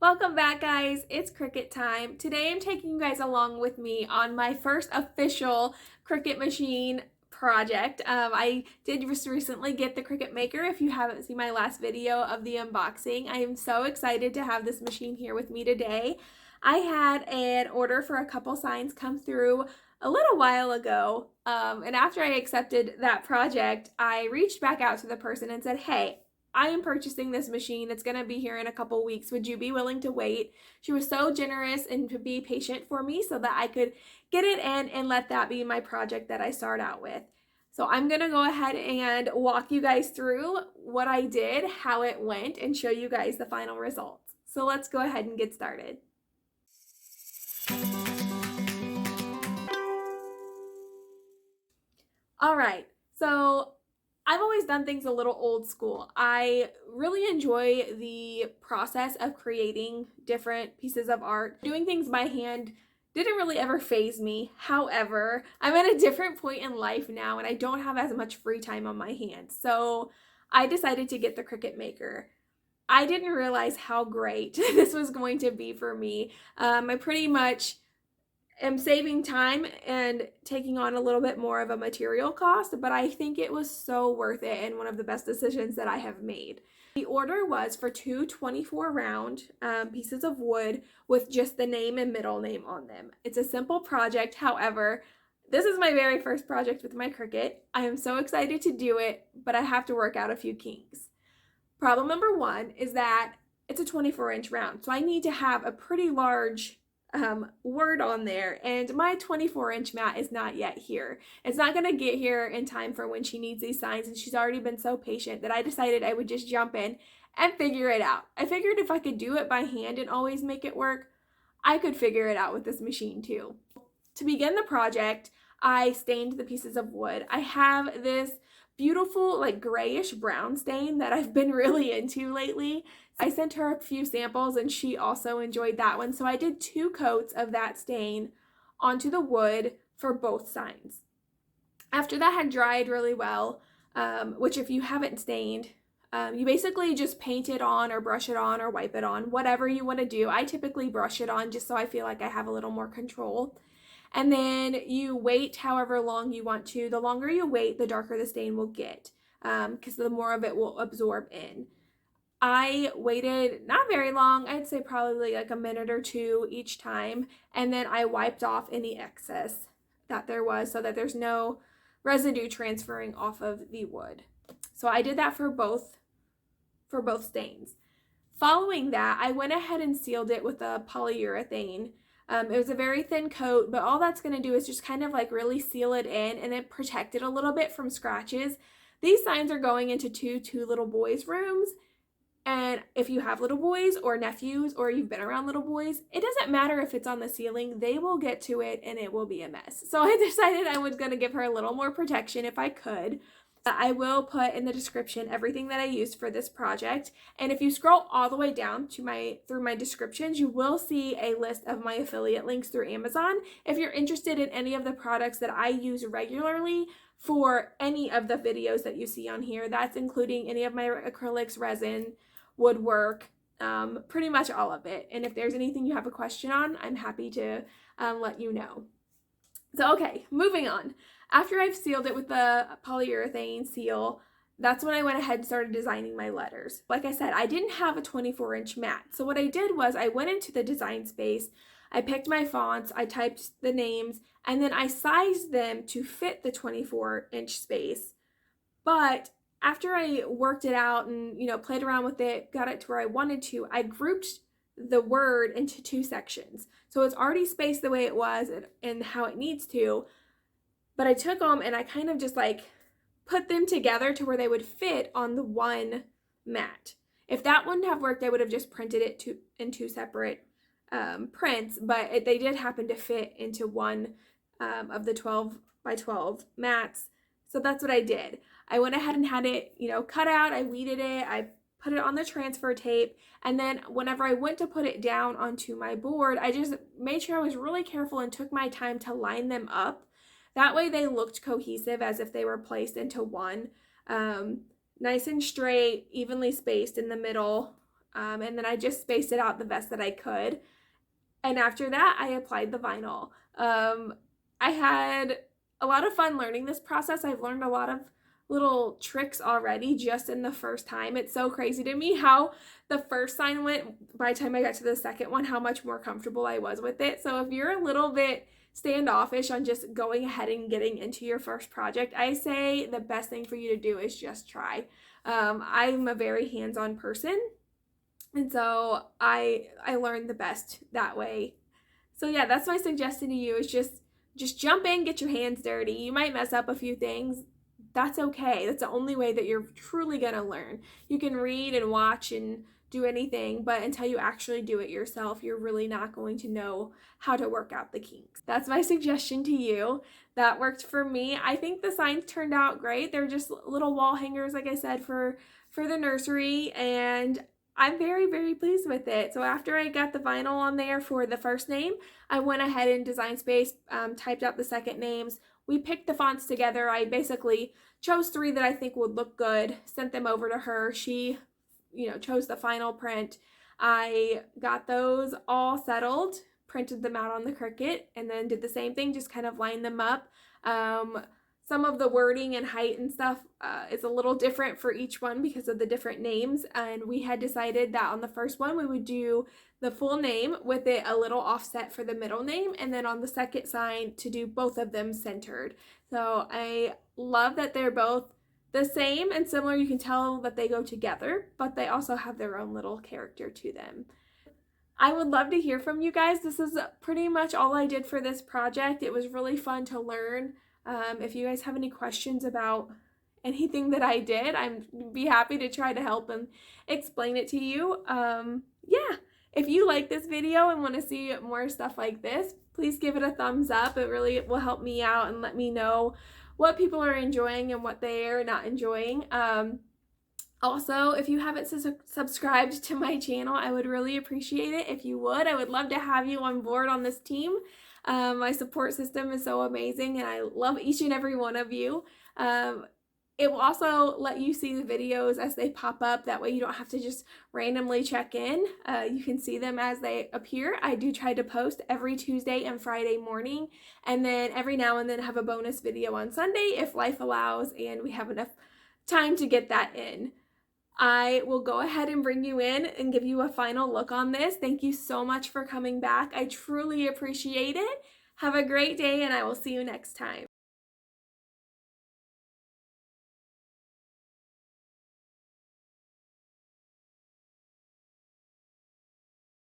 Welcome back, guys. It's Cricut time. Today I'm taking you guys along with me on my first official Cricut machine project. I did just recently get the Cricut Maker. If you haven't seen my last video of the unboxing, I am so excited to have this machine here with me today. I had an order for a couple signs come through a little while ago, and after I accepted that project, I reached back out to the person and said, hey, I am purchasing this machine. It's going to be here in a couple weeks. Would you be willing to wait? She was so generous and to be patient for me so that I could get it in and let that be my project that I start out with. So I'm going to go ahead and walk you guys through what I did, how it went, and show you guys the final results. So let's go ahead and get started. All right, so I've always done things a little old school. I really enjoy the process of creating different pieces of art. Doing things by hand didn't really ever faze me. However, I'm at a different point in life now and I don't have as much free time on my hands. So I decided to get the Cricut Maker. I didn't realize how great this was going to be for me. I pretty much am saving time and taking on a little bit more of a material cost, but I think it was so worth it and one of the best decisions that I have made. The order was for two 24 round pieces of wood with just the name and middle name on them. It's a simple project. However, this is my very first project with my Cricut. I am so excited to do it, but I have to work out a few kinks. Problem number one is that it's a 24-inch round, so I need to have a pretty large word on there, and my 24-inch mat is not yet here. It's not going to get here in time for when she needs these signs, and she's already been so patient that I decided I would just jump in and figure it out. I figured if I could do it by hand and always make it work, I could figure it out with this machine too. To begin the project, I stained the pieces of wood. I have this beautiful like grayish brown stain that I've been really into lately. I sent her a few samples and she also enjoyed that one. So I did 2 coats of that stain onto the wood for both signs. After that had dried really well, which if you haven't stained, you basically just paint it on or brush it on or wipe it on, whatever you want to do. I typically brush it on just so I feel like I have a little more control. And then you wait however long you want to. The longer you wait, the darker the stain will get, because the more of it will absorb in. I waited not very long, I'd say probably like a minute or 2 each time, and then I wiped off any excess that there was so that there's no residue transferring off of the wood. So I did that for both stains. Following that, I went ahead and sealed it with a polyurethane. It was a very thin coat, but all that's going to do is just kind of like really seal it in and then protect it a little bit from scratches. These signs are going into two little boys' rooms. And if you have little boys or nephews or you've been around little boys, it doesn't matter if it's on the ceiling, they will get to it and it will be a mess. So I decided I was going to give her a little more protection if I could. I will put in the description everything that I used for this project. And if you scroll all the way down to through my descriptions, you will see a list of my affiliate links through Amazon. If you're interested in any of the products that I use regularly for any of the videos that you see on here, that's including any of my acrylics, resin, woodwork, pretty much all of it. And if there's anything you have a question on, I'm happy to let you know. So okay, moving on. After I've sealed it with the polyurethane seal, that's when I went ahead and started designing my letters. Like I said, I didn't have a 24-inch mat. So what I did was I went into the design space, I picked my fonts, I typed the names, and then I sized them to fit the 24-inch space. But after I worked it out and, played around with it, got it to where I wanted to, I grouped the word into 2 sections. So it's already spaced the way it was and how it needs to, but I took them and I kind of just like put them together to where they would fit on the one mat. If that wouldn't have worked, I would have just printed it in 2 separate prints, but they did happen to fit into one of the 12 by 12 mats. So that's what I did. I went ahead and had it, cut out. I weeded it. I put it on the transfer tape. And then whenever I went to put it down onto my board, I just made sure I was really careful and took my time to line them up. That way they looked cohesive as if they were placed into one. Nice and straight, evenly spaced in the middle. and then I just spaced it out the best that I could. And after that, I applied the vinyl. I had a lot of fun learning this process. I've learned a lot of little tricks already just in the first time. It's so crazy to me how the first sign went by the time I got to the second one, how much more comfortable I was with it. So if you're a little bit standoffish on just going ahead and getting into your first project, I say the best thing for you to do is just try. I'm a very hands-on person, and so I learned the best that way. So yeah, that's my suggestion to you, is just jump in, get your hands dirty. You might mess up a few things. That's okay. That's the only way that you're truly gonna learn. You can read and watch and do anything, but until you actually do it yourself, you're really not going to know how to work out the kinks. That's my suggestion to you. That worked for me. I think the signs turned out great. They're just little wall hangers, like I said, for the nursery, and I'm very, very pleased with it. So after I got the vinyl on there for the first name, I went ahead in Design Space, typed out the second names. We picked the fonts together. I basically chose 3 that I think would look good, sent them over to her. She, chose the final print. I got those all settled, printed them out on the Cricut, and then did the same thing, just kind of lined them up. Some of the wording and height and stuff is a little different for each one because of the different names, and we had decided that on the first one we would do the full name with it a little offset for the middle name, and then on the second sign to do both of them centered. So I love that they're both the same and similar. You can tell that they go together, but they also have their own little character to them. I would love to hear from you guys. This is pretty much all I did for this project. It was really fun to learn. If you guys have any questions about anything that I did, I'd be happy to try to help and explain it to you. Yeah, if you like this video and want to see more stuff like this, please give it a thumbs up. It really will help me out and let me know what people are enjoying and what they are not enjoying. Also, if you haven't subscribed to my channel, I would really appreciate it if you would. I would love to have you on board on this team. My support system is so amazing, and I love each and every one of you. It will also let you see the videos as they pop up. That way you don't have to just randomly check in. You can see them as they appear. I do try to post every Tuesday and Friday morning, and then every now and then have a bonus video on Sunday if life allows and we have enough time to get that in. I will go ahead and bring you in and give you a final look on this. Thank you so much for coming back. I truly appreciate it. Have a great day, and I will see you next time.